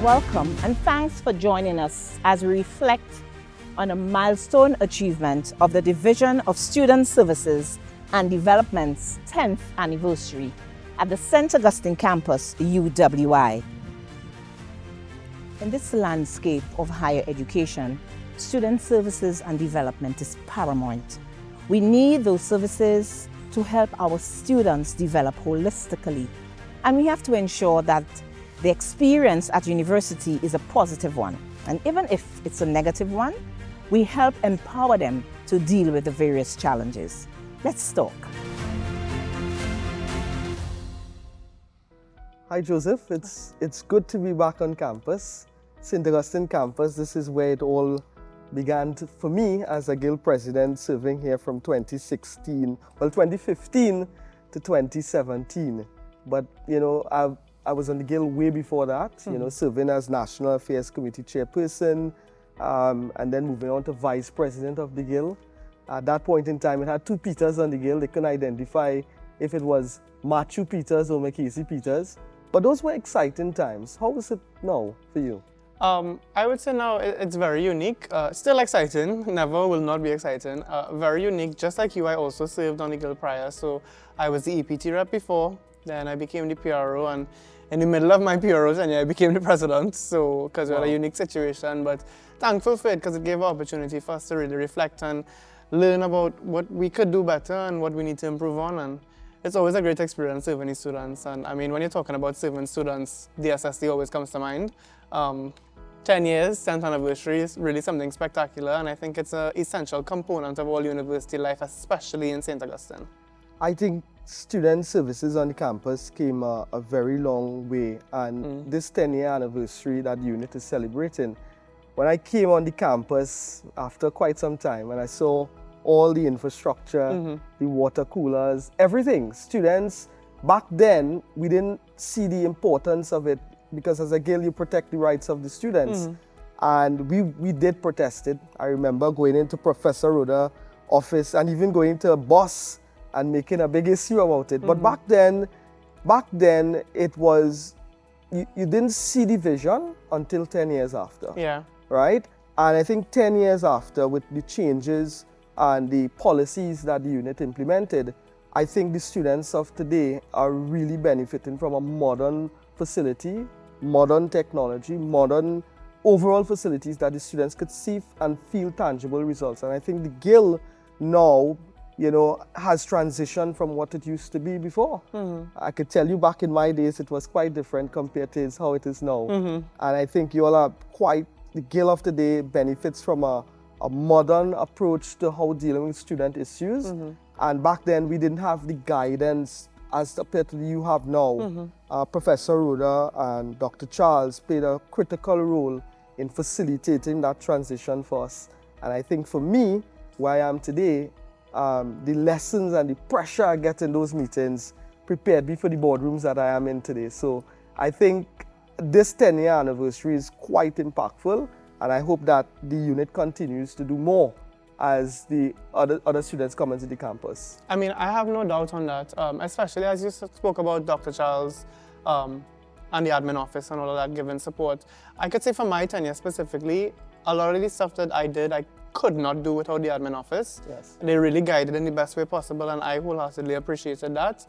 welcome and thanks for joining us as we reflect on a milestone achievement of the Division of Student Services and Development's 10th anniversary at the St. Augustine Campus, UWI. In this landscape of higher education, student services and development is paramount. We need those services to help our students develop holistically, and we have to ensure that the experience at university is a positive one. And even if it's a negative one, we help empower them to deal with the various challenges. Let's talk. Hi Joseph, it's good to be back on campus. St. Augustine Campus, this is where it all began for me as a guild president serving here from 2015 to 2017. But you know, I was on the guild way before that, you know, serving as National Affairs Committee chairperson, and then moving on to vice president of the guild. At that point in time, it had two Peters on the guild. They couldn't identify if it was Matthew Peters or Makesi Peters. But those were exciting times. How is it now for you? I would say now it's very unique. Still exciting, never will not be exciting. Very unique, just like you, I also served on the guild prior. So I was the EPT rep before, then I became the PRO, and in the middle of my PRO tenure, I became the president. So, because we had a unique situation, but thankful for it because it gave an opportunity for us to really reflect and learn about what we could do better and what we need to improve on. And it's always a great experience serving the students. And I mean, when you're talking about serving students, the SSD always comes to mind. 10 years, 10th anniversary is really something spectacular, and I think it's an essential component of all university life, especially in St. Augustine. I think student services on the campus came a very long way, and this 10-year anniversary that unit is celebrating. When I came on the campus after quite some time and I saw all the infrastructure, the water coolers, everything, students, back then we didn't see the importance of it, because as a guild you protect the rights of the students, and we did protest it. I remember going into Professor Roda's office and even going to a boss and making a big issue about it. But back then it was, you didn't see the vision until 10 years after. Yeah. Right? And I think 10 years after, with the changes and the policies that the unit implemented, I think the students of today are really benefiting from a modern facility, modern technology, modern overall facilities that the students could see and feel tangible results. And I think the guild now, you know, has transitioned from what it used to be before. I could tell you back in my days, it was quite different compared to how it is now. And I think you all are the guild of today benefits from a modern approach to how dealing with student issues. And back then we didn't have the guidance as compared to you have now. Professor Roda and Dr. Charles played a critical role in facilitating that transition for us. And I think for me, where I am today, the lessons and the pressure I get in those meetings prepared me for the boardrooms that I am in today. So I think this 10-year anniversary is quite impactful, and I hope that the unit continues to do more as the other students come into the campus. I mean, I have no doubt on that, especially as you spoke about Dr. Charles and the admin office and all of that giving support. I could say for my tenure specifically, a lot of the stuff that I did, I could not do without the admin office. Yes. They really guided in the best way possible, and I wholeheartedly appreciated that.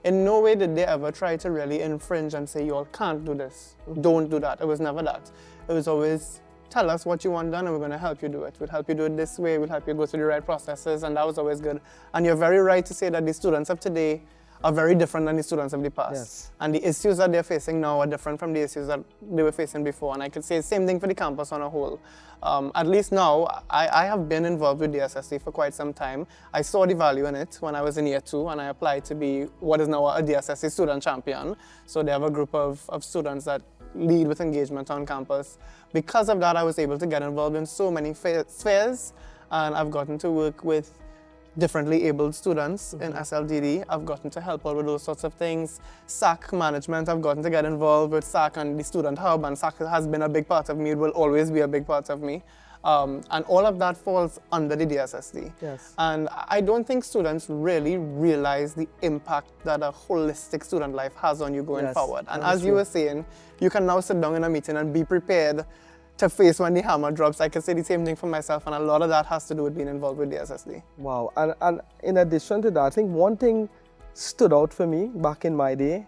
In no way did they ever try to really infringe and say, you all can't do this, don't do that. It was never that. It was always, tell us what you want done and we're going to help you do it. We'll help you do it this way, we'll help you go through the right processes, and that was always good. And you're very right to say that the students of today are very different than the students of the past. Yes. And the issues that they're facing now are different from the issues that they were facing before. And I could say the same thing for the campus on a whole. At least now, I have been involved with the DSSC for quite some time. I saw the value in it when I was in year 2, and I applied to be what is now a DSSC student champion. So they have a group of students that lead with engagement on campus. Because of that, I was able to get involved in so many spheres, and I've gotten to work with differently abled students in SLDD. I've gotten to help out with those sorts of things. SAC management, I've gotten to get involved with SAC and the Student Hub, and SAC has been a big part of me. It will always be a big part of me. And all of that falls under the DSSD. Yes. And I don't think students really realize the impact that a holistic student life has on you going forward. And as you were saying, you can now sit down in a meeting and be prepared to face when the hammer drops. I can say the same thing for myself, and a lot of that has to do with being involved with DSSD. Wow. And in addition to that, I think one thing stood out for me back in my day.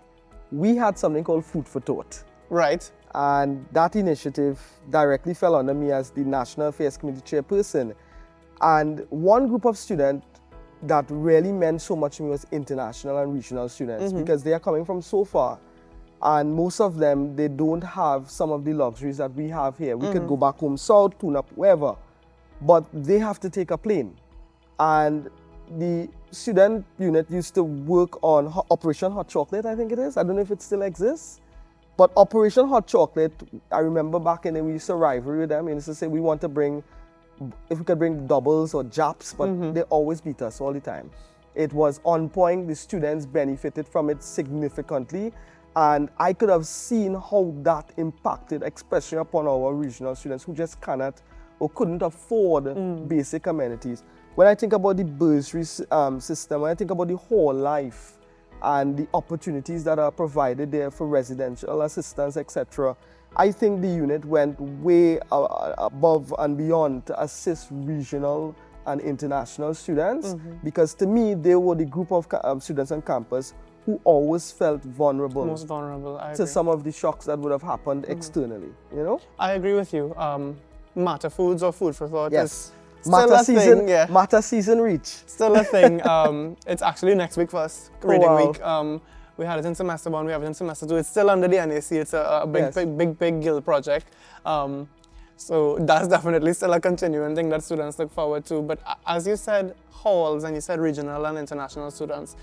We had something called Food for Thought. Right. And that initiative directly fell under me as the National Affairs Committee chairperson. And one group of students that really meant so much to me was international and regional students, because they are coming from so far. And most of them, they don't have some of the luxuries that we have here. We could go back home south, tune up, wherever. But they have to take a plane. And the student unit used to work on Operation Hot Chocolate, I think it is. I don't know if it still exists. But Operation Hot Chocolate, I remember back in the day, we used to rivalry with them. We used to say we want to bring, if we could bring doubles or japs, but they always beat us all the time. It was on point. The students benefited from it significantly. And I could have seen how that impacted, especially upon our regional students who just cannot or couldn't afford basic amenities. When I think about the bursary system, when I think about the whole life and the opportunities that are provided there for residential assistance, etc., I think the unit went way above and beyond to assist regional and international students, because to me, they were the group of students on campus who always felt vulnerable. Most vulnerable, I agree. To some of the shocks that would have happened externally, you know? I agree with you. Matter foods or food for thought is still Matter a season, thing. Yeah. Matter season reach. Still a thing. It's actually next week for us, reading wow. week. We had it in semester 1, we have it in semester 2. It's still under the NAC. It's a big guild project. So that's definitely still a continuing thing that students look forward to. But as you said, halls, and you said regional and international students.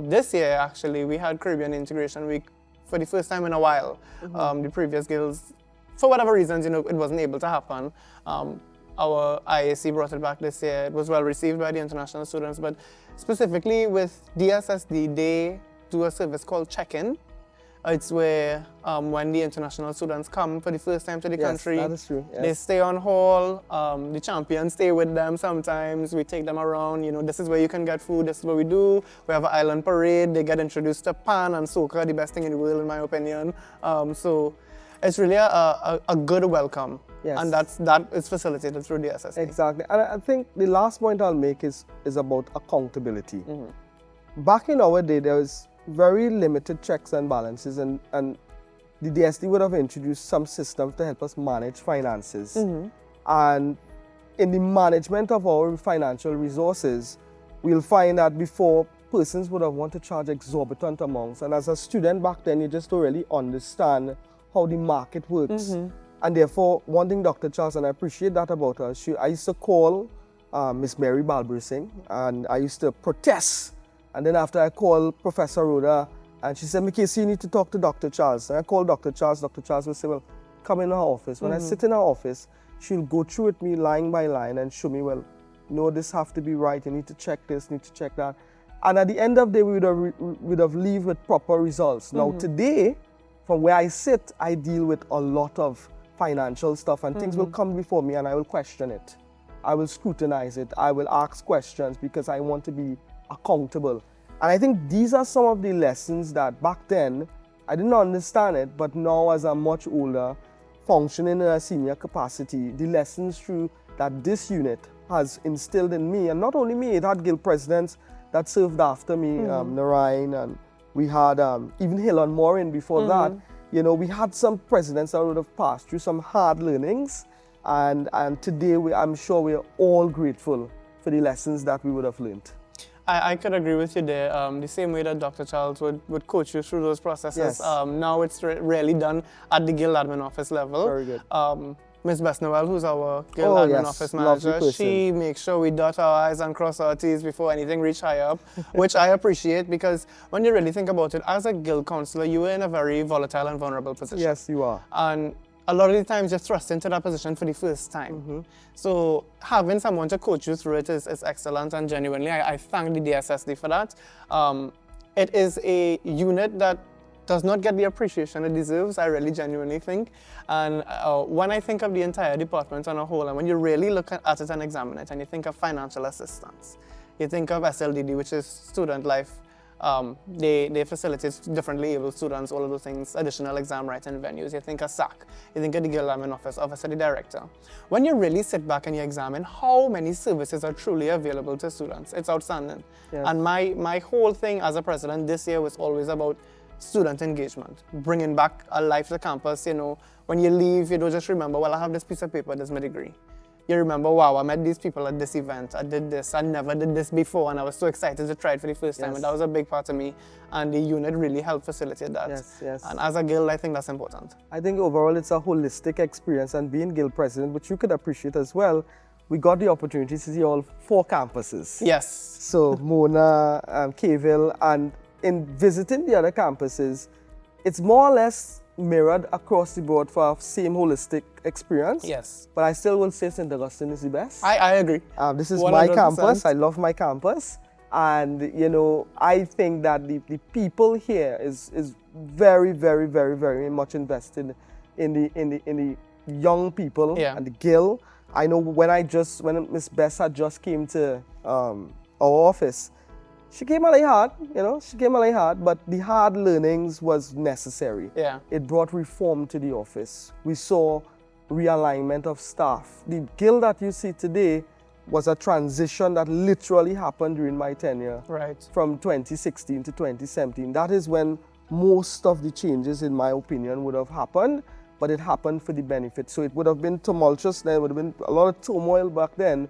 This year, actually, we had Caribbean Integration Week for the first time in a while. The previous guilds, for whatever reasons, you know, it wasn't able to happen. Our IAC brought it back this year. It was well received by the international students, but specifically with DSSD, they do a service called check-in. It's where when the international students come for the first time to the country, that is true. Yes. They stay on hall. The champions stay with them sometimes. We take them around. You know, this is where you can get food. This is what we do. We have an island parade. They get introduced to pan and soca, the best thing in the world, in my opinion. So it's really a good welcome. Yes. And that is facilitated through the DSSD. Exactly. And I think the last point I'll make is about accountability. Back in our day, there was very limited checks and balances, and the DSD would have introduced some systems to help us manage finances. And in the management of our financial resources, we'll find that before, persons would have wanted to charge exorbitant amounts. And as a student back then, you just don't really understand how the market works. And therefore, one thing Dr. Charles, and I appreciate that about her, I used to call Miss Mary Balber Singh, and I used to protest. And then after I called Professor Rhoda, and she said, Makesi, you need to talk to Dr. Charles. And I called Dr. Charles. Dr. Charles would say, well, come in her office. When I sit in her office, she'll go through with me line by line and show me, well, no, this have to be right. You need to check this, need to check that. And at the end of the day, we would have leave with proper results. Now, today, from where I sit, I deal with a lot of financial stuff, and things will come before me, and I will question it. I will scrutinize it. I will ask questions because I want to be accountable. And I think these are some of the lessons that back then, I didn't understand it, but now as I'm much older, functioning in a senior capacity, the lessons through that this unit has instilled in me, and not only me, it had guild presidents that served after me, Narayan, and we had even Hill and Morin before that. You know, we had some presidents that would have passed through some hard learnings, and today I'm sure we're all grateful for the lessons that we would have learned. I could agree with you there. The same way that Dr. Charles would coach you through those processes. Yes. Now it's really done at the guild admin office level. Very good. Ms. Besnowell, who's our guild admin office manager, she makes sure we dot our I's and cross our T's before anything reach high up, which I appreciate, because when you really think about it, as a guild councillor, you are in a very volatile and vulnerable position. Yes, you are. And a lot of the times you're thrust into that position for the first time. So having someone to coach you through it is excellent, and genuinely I thank the DSSD for that. It is a unit that does not get the appreciation it deserves, I really genuinely think. And when I think of the entire department on a whole, and when you really look at it and examine it, and you think of financial assistance, you think of SLDD, which is student life. They facilitate differently able students, all of those things, additional exam writing venues. You think of SAC, you think of the Girl Admin Office, Office of the Director. When you really sit back and you examine how many services are truly available to students, it's outstanding. Yes. And my whole thing as a president this year was always about student engagement, bringing back a life to campus. You know, when you leave, you don't just remember, well, I have this piece of paper, this is my degree. You remember, wow, I met these people at this event, I did this, I never did this before, and I was so excited to try it for the first time, Yes. and that was a big part of me, and the unit really helped facilitate that. Yes, yes. And as a guild, I think that's important. I think overall it's a holistic experience, and being guild president, which you could appreciate as well, we got the opportunity to see all 4 campuses. Yes. So Mona, Kville, and in visiting the other campuses, it's more or less mirrored across the board for a same holistic experience. Yes. But I still will say St. Augustine is the best. I agree. This is 100%. my campus. I love my campus. And, you know, I think that the people here is very, very, very, very much invested in the young people and the guild. I know when Miss Bess had just came to our office, she came a little hard, you know, but the hard learnings was necessary. Yeah. It brought reform to the office. We saw realignment of staff. The guild that you see today was a transition that literally happened during my tenure. Right. From 2016 to 2017. That is when most of the changes, in my opinion, would have happened, but it happened for the benefit. So it would have been tumultuous then, it would have been a lot of turmoil back then.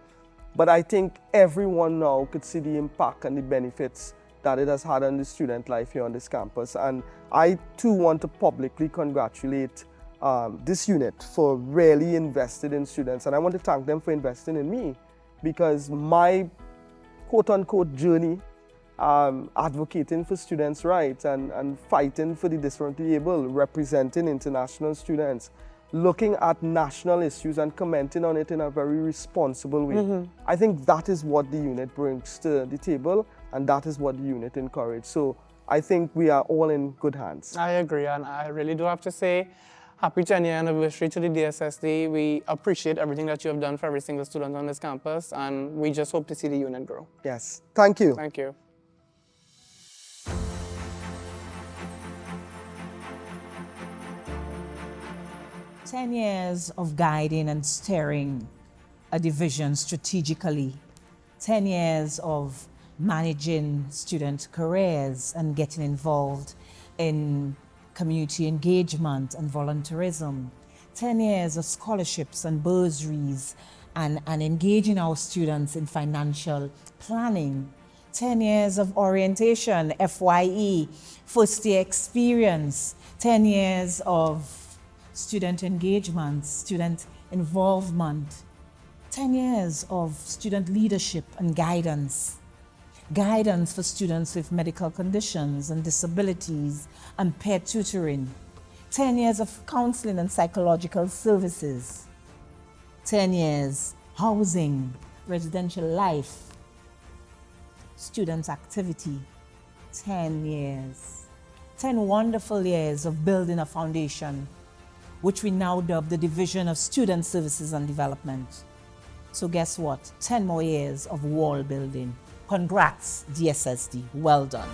But I think everyone now could see the impact and the benefits that it has had on the student life here on this campus. And I too want to publicly congratulate this unit for really invested in students. And I want to thank them for investing in me, because my quote-unquote journey advocating for students' rights and fighting for the differently able, representing international students, looking at national issues and commenting on it in a very responsible way. I think that is what the unit brings to the table, and that is what the unit encourages. So I think we are all in good hands. I agree, and I really do have to say, happy 10-year anniversary to the DSSD. We appreciate everything that you have done for every single student on this campus, and we just hope to see the unit grow. Yes, thank you. Thank you. Ten years of guiding and steering a division strategically. 10 years of managing student careers and getting involved in community engagement and volunteerism. 10 years of scholarships and bursaries and engaging our students in financial planning. 10 years of orientation, FYE, first year experience. 10 years of student engagement, student involvement. 10 years of student leadership and guidance. Guidance for students with medical conditions and disabilities and peer tutoring. 10 years of counseling and psychological services. 10 years housing, residential life, student activity. 10 years. 10 wonderful years of building a foundation, which we now dub the Division of Student Services and Development. So guess what? 10 more years of wall building. Congrats, DSSD. Well done.